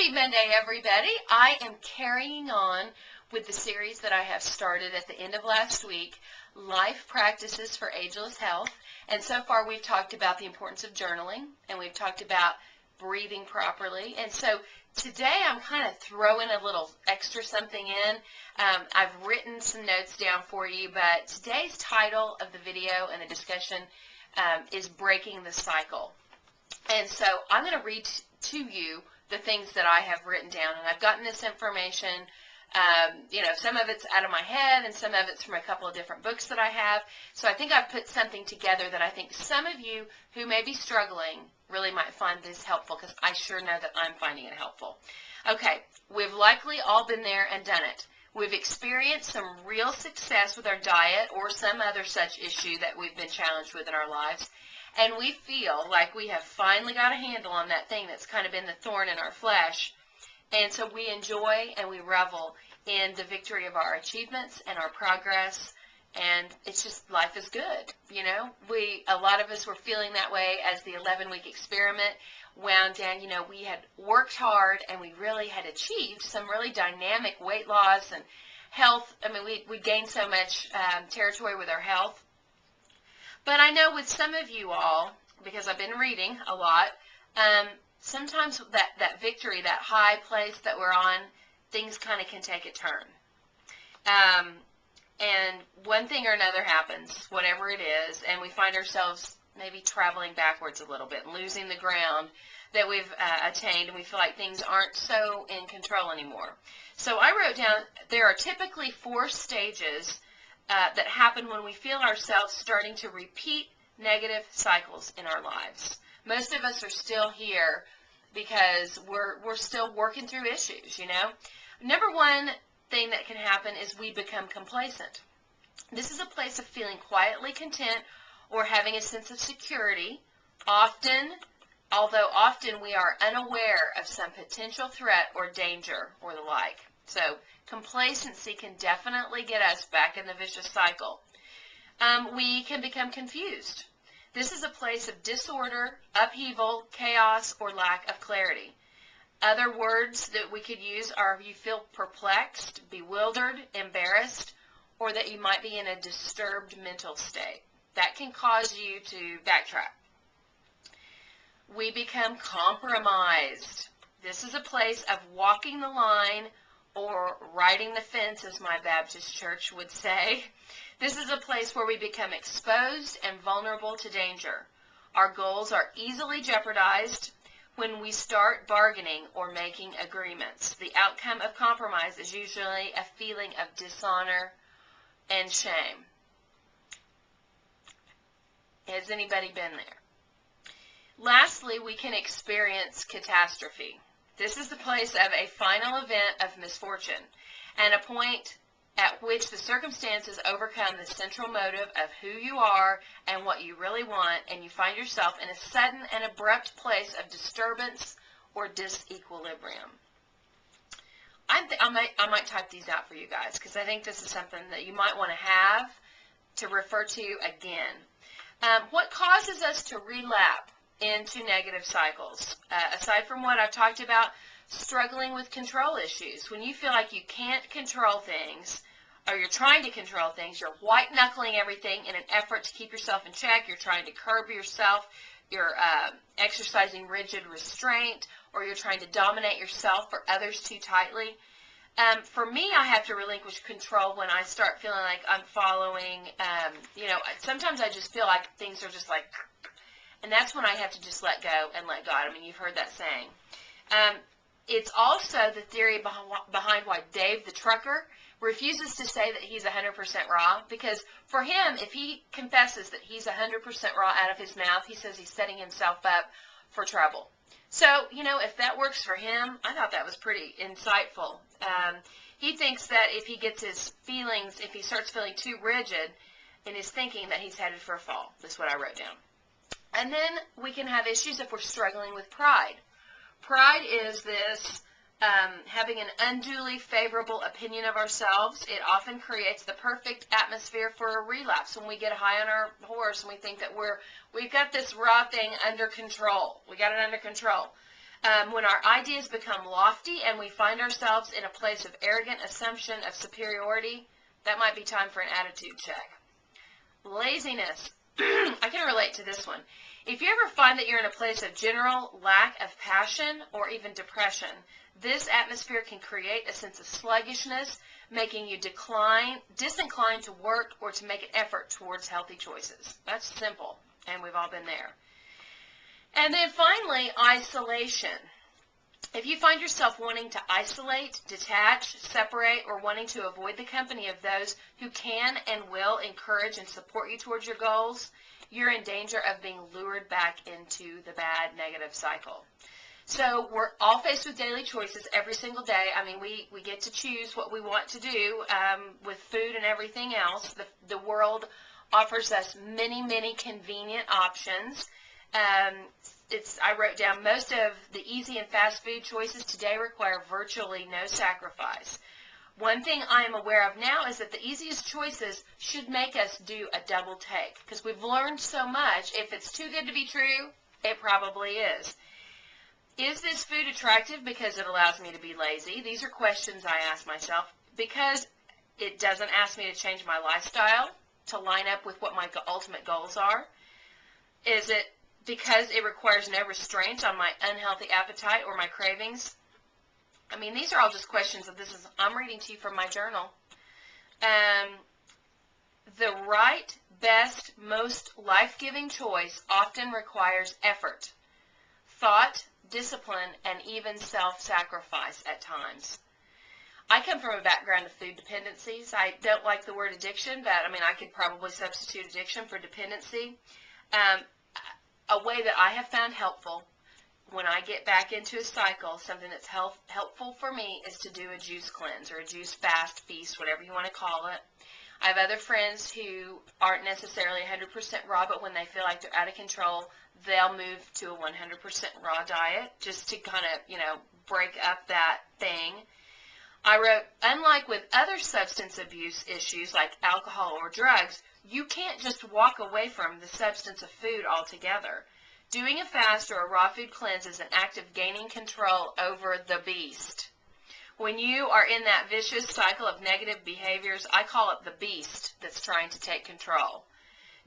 Happy Monday, everybody. I am carrying on with the series that I have started at the end of last week, Life Practices for Ageless Health. And so far we've talked about the importance of journaling, and we've talked about breathing properly. And so today I'm kind of throwing a little extra something in. I've written some notes down for you, but today's title of the video and the discussion is Breaking the Cycle. And so I'm going to read to you the things that I have written down, and I've gotten this information, some of it's out of my head and some of it's from a couple of different books that I have. So I think I've put something together that I think some of you who may be struggling really might find this helpful, because I sure know that I'm finding it helpful. Okay, we've likely all been there and done it. We've experienced some real success with our diet or some other such issue that we've been challenged with in our lives. And we feel like we have finally got a handle on that thing that's kind of been the thorn in our flesh. And so we enjoy and we revel in the victory of our achievements and our progress. And it's just, life is good, you know. A lot of us were feeling that way as the 11-week experiment wound down. You know, we had worked hard and we really had achieved some really dynamic weight loss and health. I mean, we gained so much territory with our health. But I know with some of you all, because I've been reading a lot, sometimes that victory, that high place that we're on, things kind of can take a turn. And one thing or another happens, whatever it is, and we find ourselves maybe traveling backwards a little bit, losing the ground that we've attained, and we feel like things aren't so in control anymore. So I wrote down, there are typically 4 stages that happen when we feel ourselves starting to repeat negative cycles in our lives. Most of us are still here because we're still working through issues, you know. Number one thing that can happen is we become complacent. This is a place of feeling quietly content or having a sense of security, although often we are unaware of some potential threat or danger or the like. So complacency can definitely get us back in the vicious cycle. We can become confused. This is a place of disorder, upheaval, chaos, or lack of clarity. Other words that we could use are you feel perplexed, bewildered, embarrassed, or that you might be in a disturbed mental state. That can cause you to backtrack. We become compromised. This is a place of walking the line or riding the fence, as my Baptist church would say. This is a place where we become exposed and vulnerable to danger. Our goals are easily jeopardized when we start bargaining or making agreements. The outcome of compromise is usually a feeling of dishonor and shame. Has anybody been there? Lastly, we can experience catastrophe. This is the place of a final event of misfortune and a point at which the circumstances overcome the central motive of who you are and what you really want, and you find yourself in a sudden and abrupt place of disturbance or disequilibrium. I might type these out for you guys, because I think this is something that you might want to have to refer to again. What causes us to relapse into negative cycles? Aside from what I've talked about, struggling with control issues. When you feel like you can't control things, or you're trying to control things, you're white-knuckling everything in an effort to keep yourself in check, you're trying to curb yourself, you're exercising rigid restraint, or you're trying to dominate yourself or others too tightly. For me, I have to relinquish control when I start feeling like I'm following, sometimes I just feel like things are just like, and that's when I have to just let go and let God. I mean, you've heard that saying. It's also the theory behind why Dave the trucker refuses to say that he's 100% raw, because for him, if he confesses that he's 100% raw out of his mouth, he says he's setting himself up for trouble. So, if that works for him, I thought that was pretty insightful. He thinks that if he gets his feelings, if he starts feeling too rigid in his thinking, that he's headed for a fall. That's what I wrote down. And then we can have issues if we're struggling with pride. Pride is this having an unduly favorable opinion of ourselves. It often creates the perfect atmosphere for a relapse when we get high on our horse and we think that we've got this raw thing under control. We got it under control. When our ideas become lofty and we find ourselves in a place of arrogant assumption of superiority, that might be time for an attitude check. Laziness. I can relate to this one. If you ever find that you're in a place of general lack of passion or even depression, this atmosphere can create a sense of sluggishness, making you disinclined to work or to make an effort towards healthy choices. That's simple, and we've all been there. And then finally, isolation. If you find yourself wanting to isolate, detach, separate, or wanting to avoid the company of those who can and will encourage and support you towards your goals, you're in danger of being lured back into the bad, negative cycle. So we're all faced with daily choices every single day. I mean, we get to choose what we want to do with food and everything else. The world offers us many, many convenient options. I wrote down most of the easy and fast food choices today require virtually no sacrifice. One thing I am aware of now is that the easiest choices should make us do a double take, because we've learned so much. If it's too good to be true, it probably is. Is this food attractive because it allows me to be lazy? These are questions I ask myself because it doesn't ask me to change my lifestyle to line up with what my ultimate goals are. Is it because it requires no restraint on my unhealthy appetite or my cravings? I mean, these are all just questions I'm reading to you from my journal. The right, best, most life-giving choice often requires effort, thought, discipline, and even self-sacrifice at times. I come from a background of food dependencies. I don't like the word addiction, but I mean, I could probably substitute addiction for dependency. A way that I have found helpful when I get back into a cycle, something that's helpful for me, is to do a juice cleanse or a juice fast, feast, whatever you want to call it. I have other friends who aren't necessarily 100% raw, but when they feel like they're out of control, they'll move to a 100% raw diet just to kind of, break up that thing. I wrote, unlike with other substance abuse issues like alcohol or drugs, you can't just walk away from the substance of food altogether. Doing a fast or a raw food cleanse is an act of gaining control over the beast. When you are in that vicious cycle of negative behaviors, I call it the beast that's trying to take control.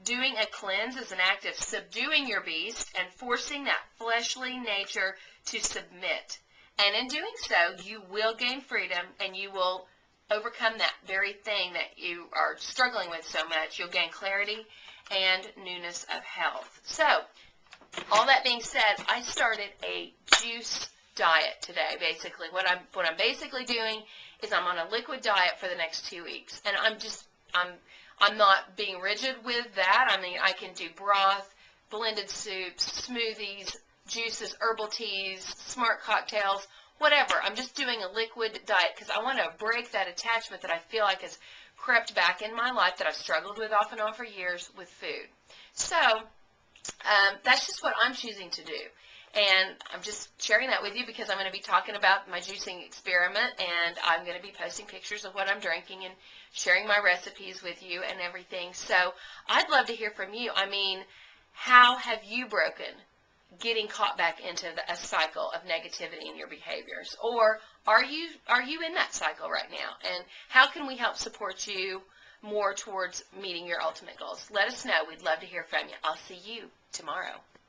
Doing a cleanse is an act of subduing your beast and forcing that fleshly nature to submit. And in doing so, you will gain freedom and you will overcome that very thing that you are struggling with so much. You'll gain clarity and newness of health. So, all that being said, I started a juice diet today. Basically, what I'm basically doing is I'm on a liquid diet for the next 2 weeks, and I'm not being rigid with that. I mean, I can do broth, blended soups, smoothies, juices, herbal teas, smart cocktails, whatever. I'm just doing a liquid diet because I want to break that attachment that I feel like has crept back in my life that I've struggled with off and on for years with food. So that's just what I'm choosing to do. And I'm just sharing that with you because I'm going to be talking about my juicing experiment, and I'm going to be posting pictures of what I'm drinking and sharing my recipes with you and everything. So I'd love to hear from you. I mean, how have you broken getting caught back into a cycle of negativity in your behaviors? Or are you in that cycle right now? And how can we help support you more towards meeting your ultimate goals? Let us know. We'd love to hear from you. I'll see you tomorrow.